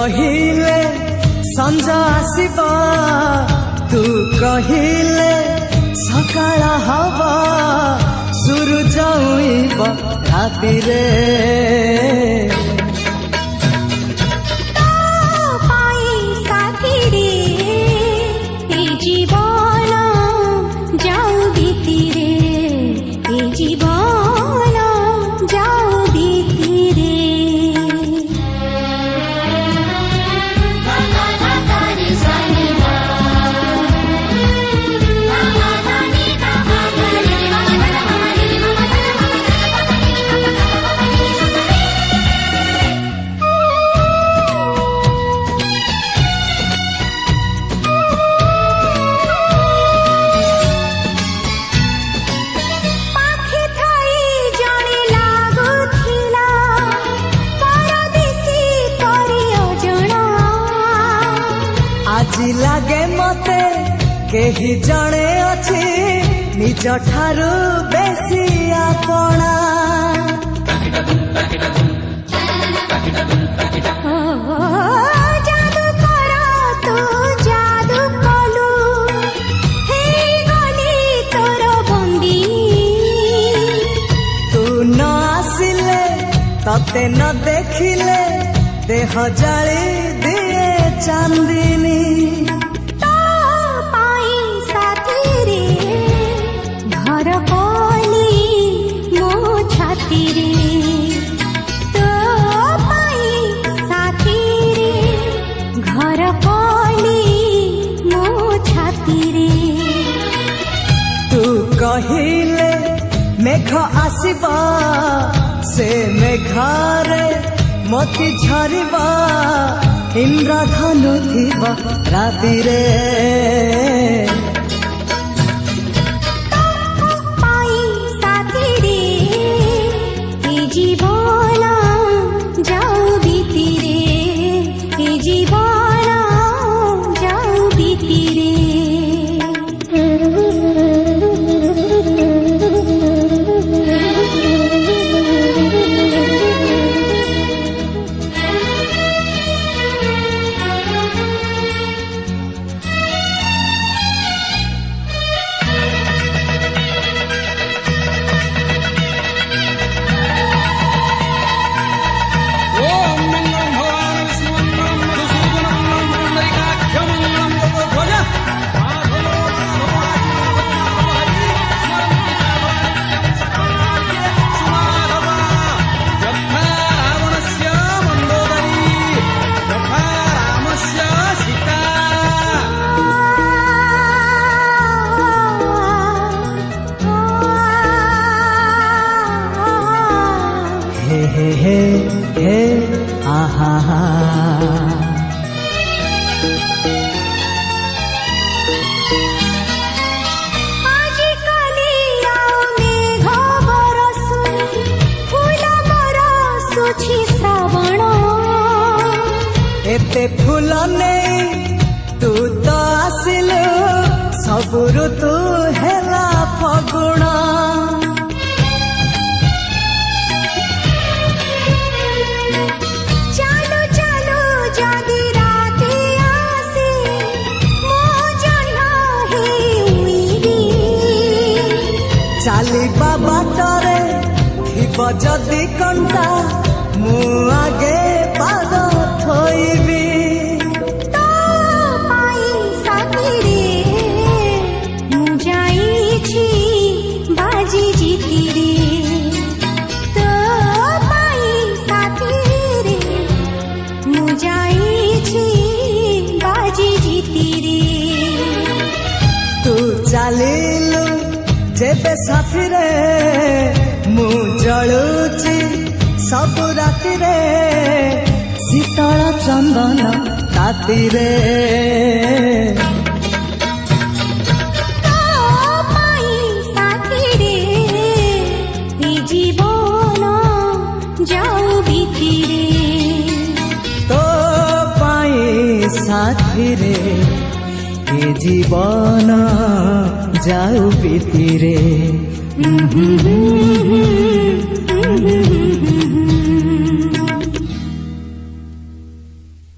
कहिले संज आसीबा तू कहिले सकाळ हवा सूरज उइब राति रे लागे मते केही जणे अछि निज ठारू बेसी आपणा जादू करा तू जादू कलु हे गली तोर बंदी तू न आसिले तते न देखिले देह जाली दिए चांदिनी घर कली मो छाती रे तो पाई साथी रे घर कली मो छाती रे तू कहिले मेघ आसीबा से मेघारे मोती झरिबा इंद्रधनु थिबा राति रे हे हे आहा आजी काली आओ मेघ बरसु फूल बरसुछि श्रावण एते फूल नहीं तू तो आसिलु सब ऋतु हेला फगुण चालिबा बाटरे थिब जदि कंटा मु आगे पाद थोइबी तो पाई साथी रे मु जाईछि बाजी जीती रे तो पाई साथी रे मु जाईछि बाजी जीती रे तू चालिलु जेबे साथी रे मु जलुची सब राति रे शीतल चंदन ताती रे तो पाई साथी रे ए जीवन जाऊ बीती रे तो पाई साथी रे ए जीवन जाऊ बीती रे